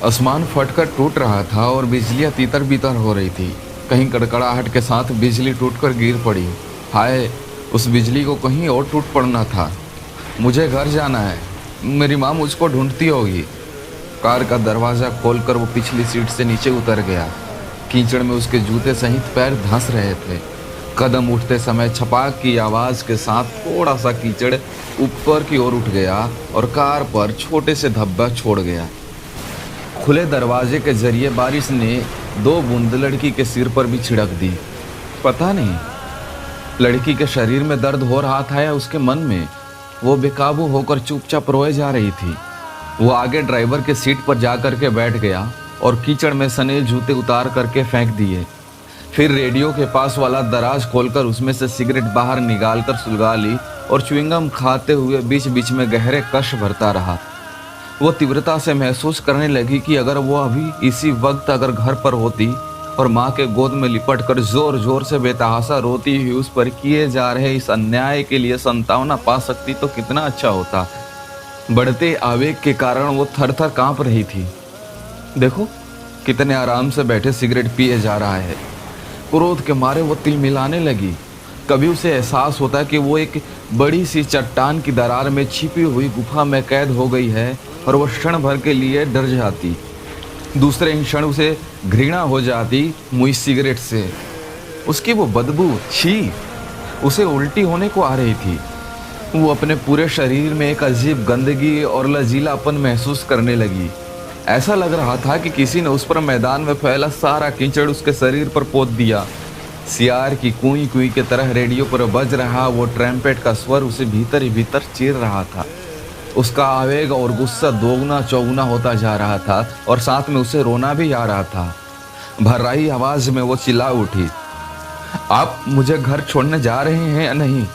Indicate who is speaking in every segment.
Speaker 1: आसमान फटकर टूट रहा था और बिजलियां तीतर बीतर हो रही थी। कहीं कड़कड़ाहट के साथ बिजली टूटकर गिर पड़ी। हाय, उस बिजली को कहीं और टूट पड़ना था। मुझे घर जाना है, मेरी माँ मुझको ढूंढती होगी। कार का दरवाज़ा खोलकर वो पिछली सीट से नीचे उतर गया। कीचड़ में उसके जूते सहित पैर धंस रहे थे। कदम उठते समय छपाक की आवाज़ के साथ थोड़ा सा कीचड़ ऊपर की ओर उठ गया और कार पर छोटे से धब्बा छोड़ गया। खुले दरवाजे के जरिए बारिश ने 2 बूंद लड़की के सिर पर भी छिड़क दी। पता नहीं लड़की के शरीर में दर्द हो रहा था या उसके मन में। वो बेकाबू होकर चुपचाप रोए जा रही थी। वो आगे ड्राइवर के सीट पर जा कर के बैठ गया और कीचड़ में सने जूते उतार करके फेंक दिए। फिर रेडियो के पास वाला दराज खोलकर उसमें से सिगरेट बाहर निकालकर सुलगा ली और च्युइंगम खाते हुए बीच बीच में गहरे कश भरता रहा। वो तीव्रता से महसूस करने लगी कि अगर वो अभी इसी वक्त अगर घर पर होती और माँ के गोद में लिपटकर जोर जोर से बेतहाशा रोती हुई उस पर किए जा रहे इस अन्याय के लिए संतावना पा सकती तो कितना अच्छा होता। बढ़ते आवेग के कारण वो थर थर कांप रही थी। देखो कितने आराम से बैठे सिगरेट पिए जा रहा है। क्रोध के मारे वो तिल मिलाने लगी। कभी उसे एहसास होता कि वो एक बड़ी सी चट्टान की दरार में छिपी हुई गुफा में कैद हो गई है और वो क्षण भर के लिए डर जाती। दूसरे क्षण उसे घृणा हो जाती मुई सिगरेट से। उसकी वो बदबू, छी, उसे उल्टी होने को आ रही थी। वो अपने पूरे शरीर में एक अजीब गंदगी और लजीलापन महसूस करने लगी। ऐसा लग रहा था कि किसी ने उस पर मैदान में फैला सारा कीचड़ उसके शरीर पर पोत दिया। सियार की कुई कुई के तरह रेडियो पर बज रहा वो ट्रम्पेट का स्वर उसे भीतर ही भीतर चीर रहा था। उसका आवेग और गुस्सा दोगुना चौगुना होता जा रहा था और साथ में उसे रोना भी आ रहा था। भर्राई आवाज में वो चिल्ला उठी, आप मुझे घर छोड़ने जा रहे हैं या नहीं?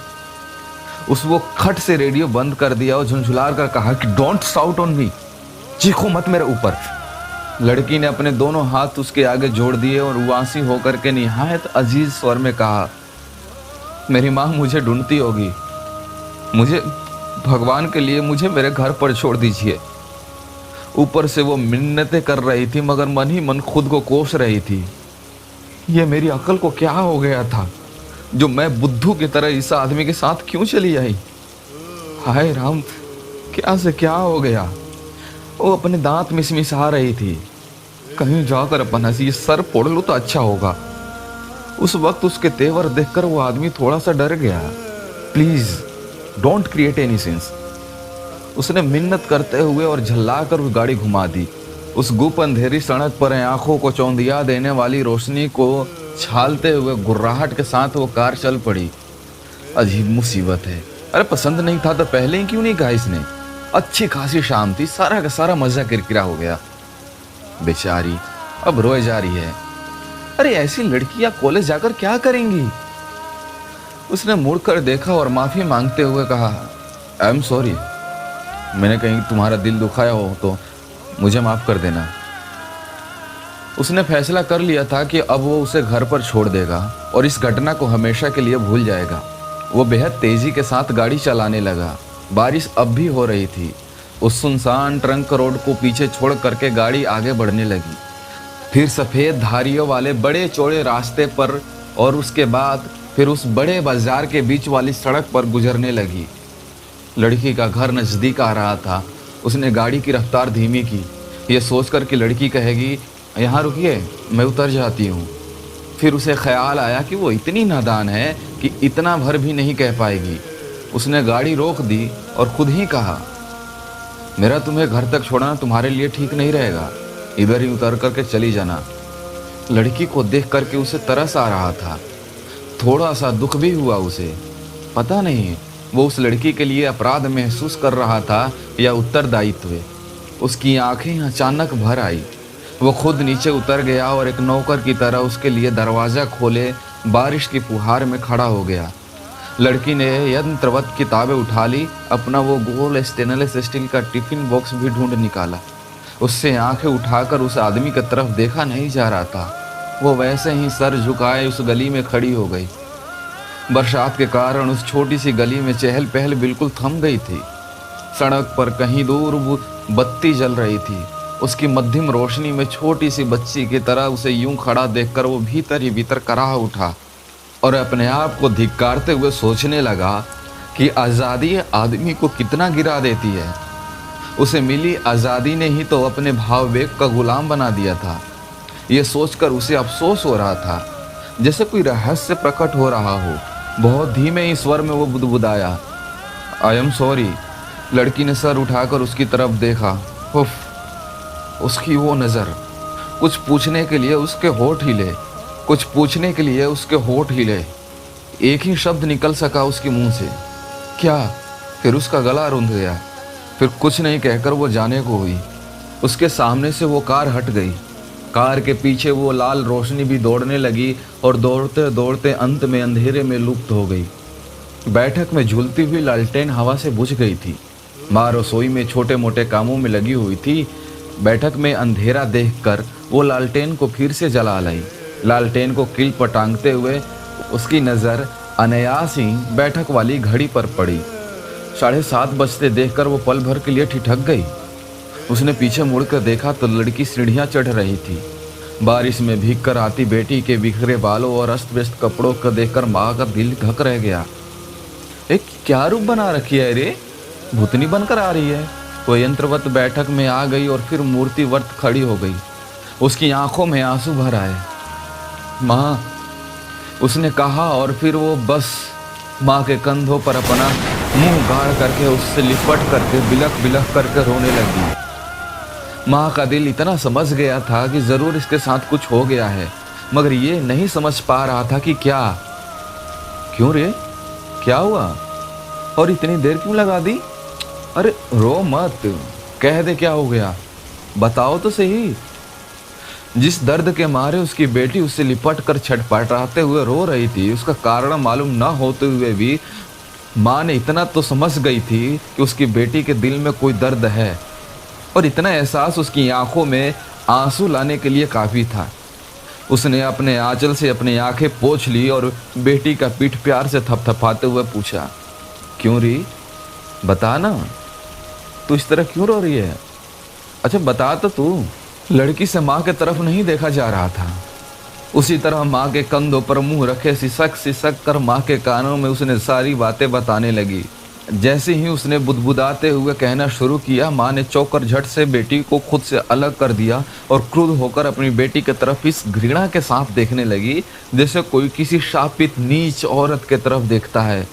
Speaker 1: वो खट से रेडियो बंद कर दिया और झुंझुलार कर कहा कि डोंट शाउट ऑन मी, चीखो मत मेरे ऊपर। लड़की ने अपने दोनों हाथ उसके आगे जोड़ दिए और उदासी होकर के निहायत अजीज स्वर में कहा, मेरी माँ मुझे ढूंढती होगी। मुझे भगवान के लिए मुझे मेरे घर पर छोड़ दीजिए। ऊपर से वो मिन्नतें कर रही थी मगर मन ही मन खुद को कोस रही थी। ये मेरी अकल को क्या हो गया था जो मैं बुद्धू की तरह इस आदमी के साथ क्यों चली आई? हाय राम, क्या से क्या हो गया? वो अपने दांत मिसमिसा रही थी। कहीं जाकर अपन हंसी सर फोड़ लूं तो अच्छा होगा। उस वक्त उसके तेवर देखकर वो आदमी थोड़ा सा डर गया। Please don't create any scenes, उसने मिन्नत करते हुए और झल्लाकर उस गाड़ी घुमा दी। उस गुप अंधेरी सड़क पर आंखों को चौंधिया देने वाली रोशनी को छालते हुए गुर्राहट के साथ वो कार चल पड़ी। अजीब मुसीबत है। अरे पसंद नहीं था तो पहले ही क्यों नहीं कहा इसने? अच्छी खासी शाम थी, सारा का सारा मजा किरकिरा हो गया। बेचारी अब रोए जा रही है। अरे ऐसी लड़कियां कॉलेज जाकर क्या करेंगी? उसने मुड़कर देखा और माफी मांगते हुए कहा, आई एम सॉरी, मैंने कहीं तुम्हारा दिल दुखाया हो तो मुझे माफ कर देना। उसने फैसला कर लिया था कि अब वो उसे घर पर छोड़ देगा और इस घटना को हमेशा के लिए भूल जाएगा। वो बेहद तेजी के साथ गाड़ी चलाने लगा। बारिश अब भी हो रही थी। उस सुनसान ट्रंक रोड को पीछे छोड़ करके गाड़ी आगे बढ़ने लगी। फिर सफ़ेद धारियों वाले बड़े चौड़े रास्ते पर और उसके बाद फिर उस बड़े बाजार के बीच वाली सड़क पर गुजरने लगी। लड़की का घर नज़दीक आ रहा था। उसने गाड़ी की रफ्तार धीमी की, ये सोचकर कि लड़की कहेगी, यहाँ रुकिए, मैं उतर जाती हूँ। फिर उसे ख्याल आया कि वो इतनी नादान है कि इतना भर भी नहीं कह पाएगी। उसने गाड़ी रोक दी और खुद ही कहा, मेरा तुम्हें घर तक छोड़ना तुम्हारे लिए ठीक नहीं रहेगा, इधर ही उतर करके चली जाना। लड़की को देख करके उसे तरस आ रहा था। थोड़ा सा दुख भी हुआ उसे। पता नहीं वो उस लड़की के लिए अपराध महसूस कर रहा था या उत्तरदायित्व। उसकी आंखें अचानक भर आई। वो खुद नीचे उतर गया और एक नौकर की तरह उसके लिए दरवाज़ा खोले बारिश की फुहार में खड़ा हो गया। लड़की ने यंत्रवत किताबें उठा ली। अपना वो गोल स्टेनलेस स्टील का टिफिन बॉक्स भी ढूंढ निकाला। उससे आंखें उठाकर उस आदमी की तरफ देखा नहीं जा रहा था। वो वैसे ही सर झुकाए उस गली में खड़ी हो गई। बरसात के कारण उस छोटी सी गली में चहल पहल बिल्कुल थम गई थी। सड़क पर कहीं दूर वो बत्ती जल रही थी। उसकी मध्यम रोशनी में छोटी सी बच्ची की तरह उसे यूं खड़ा देखकर वो भीतर ही भीतर कराह उठा और अपने आप को धिक्कारते हुए सोचने लगा कि आज़ादी आदमी को कितना गिरा देती है। उसे मिली आज़ादी ने ही तो अपने भाववेग का गुलाम बना दिया था। ये सोचकर उसे अफसोस हो रहा था, जैसे कोई रहस्य प्रकट हो रहा हो। बहुत धीमे ही स्वर में वो बुदबुदाया, आई एम सॉरी। लड़की ने सर उठाकर उसकी तरफ देखा। उफ, उसकी वो नज़र। कुछ पूछने के लिए उसके होठ हिले, कुछ पूछने के लिए उसके होठ हिले। एक ही शब्द निकल सका उसके मुंह से, क्या? फिर उसका गला रुंध गया। फिर कुछ नहीं कहकर वो जाने को हुई। उसके सामने से वो कार हट गई। कार के पीछे वो लाल रोशनी भी दौड़ने लगी और दौड़ते दौड़ते अंत में अंधेरे में लुप्त हो गई। बैठक में झूलती हुई लालटेन हवा से बुझ गई थी। माँ रसोई में छोटे मोटे कामों में लगी हुई थी। बैठक में अंधेरा देखकर वो लालटेन को फिर से जला लाई। लालटेन को किल पर टांगते हुए उसकी नज़र अनायास ही बैठक वाली घड़ी पर पड़ी। 7:30 बजते देखकर वो पल भर के लिए ठिठक गई। उसने पीछे मुड़कर देखा तो लड़की सीढ़ियाँ चढ़ रही थी। बारिश में भीग कर आती बेटी के बिखरे बालों और अस्त व्यस्त कपड़ों को देखकर माँ का दिल धक रह गया। एक क्या रूप बना रखी है रे, भूतनी बनकर आ रही है। वो यंत्रवत बैठक में आ गई और फिर मूर्तिवत खड़ी हो गई। उसकी आंखों में आंसू भर आए। माँ, उसने कहा और फिर वो बस माँ के कंधों पर अपना मुंह गाड़ करके उससे लिपट करके बिलख बिलख करके रोने लगी। माँ का दिल इतना समझ गया था कि जरूर इसके साथ कुछ हो गया है, मगर ये नहीं समझ पा रहा था कि क्या। क्यों रे, क्या हुआ और इतनी देर क्यों लगा दी? अरे रो मत, कह दे क्या हो गया, बताओ तो सही। जिस दर्द के मारे उसकी बेटी उससे लिपट कर छटपटाते हुए रो रही थी, उसका कारण मालूम न होते हुए भी माँ ने इतना तो समझ गई थी कि उसकी बेटी के दिल में कोई दर्द है, और इतना एहसास उसकी आंखों में आंसू लाने के लिए काफ़ी था। उसने अपने आंचल से अपनी आंखें पोंछ ली और बेटी का पीठ प्यार से थपथपाते हुए पूछा, क्यों री, बता ना, तू इस तरह क्यों रो रही है? अच्छा बता तो तू। लड़की से माँ के तरफ नहीं देखा जा रहा था। उसी तरह माँ के कंधों पर मुंह रखे सिसक सिसक कर माँ के कानों में उसने सारी बातें बताने लगी। जैसे ही उसने बुदबुदाते हुए कहना शुरू किया, माँ ने चौंकर झट से बेटी को खुद से अलग कर दिया और क्रुद्ध होकर अपनी बेटी की तरफ इस घृणा के साथ देखने लगी जैसे कोई किसी शापित नीच औरत के तरफ देखता है।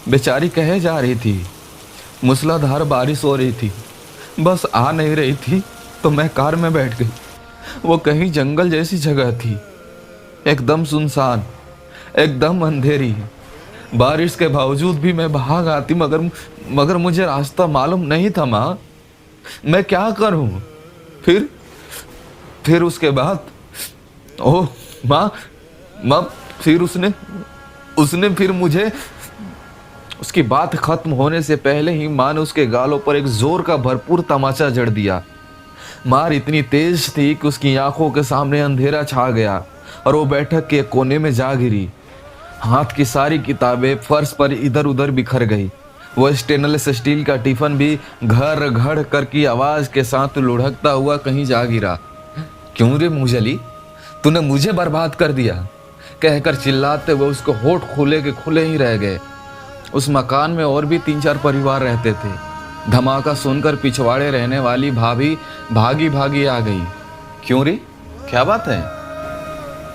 Speaker 1: बेचारी कहे जा रही थी, मूसलाधार बारिश हो रही थी, बस आ नहीं रही थी तो मैं कार में बैठ गई। वो कहीं जंगल जैसी जगह थी, एकदम सुनसान, एकदम अंधेरी। बारिश के बावजूद भी मैं भाग आती, मगर मुझे रास्ता मालूम नहीं था माँ, मैं क्या करूं? फिर उसके बाद ओह माँ, फिर उसने फिर मुझे। उसकी बात खत्म होने से पहले ही माँ ने उसके गालों पर एक जोर का भरपूर तमाचा जड़ दिया। मार इतनी तेज थी कि उसकी आंखों के सामने अंधेरा छा गया और वो बैठक के कोने में जा गिरी। हाथ की सारी किताबें फर्श पर इधर उधर बिखर गई। वो स्टेनलेस स्टील का टिफिन भी घर घड़ कर की आवाज के साथ लुढ़कता हुआ कहीं जा गिरा। क्यों रे मुंहजली, तूने मुझे बर्बाद कर दिया, कहकर चिल्लाते हुए उसके होठ खुले के खुले ही रह गए। उस मकान में और भी 3-4 परिवार रहते थे। धमाका सुनकर पिछवाड़े रहने वाली भाभी भागी भागी आ गई। क्यों रे, क्या बात है?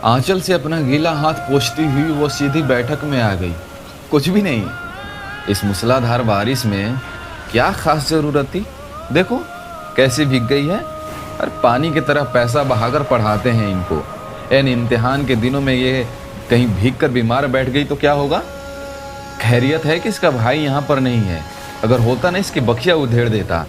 Speaker 1: आंचल से अपना गीला हाथ पोंछती हुई वो सीधी बैठक में आ गई। कुछ भी नहीं, इस मूसलाधार बारिश में क्या खास जरूरत थी? देखो कैसी भीग गई है। और पानी की तरह पैसा बहाकर पढ़ाते हैं इनको। इन इम्तिहान के दिनों में ये कहीं भीग कर बीमार बैठ गई तो क्या होगा? खैरियत है कि इसका भाई यहाँ पर नहीं है, अगर होता ना इसकी बखिया उधेड़ देता।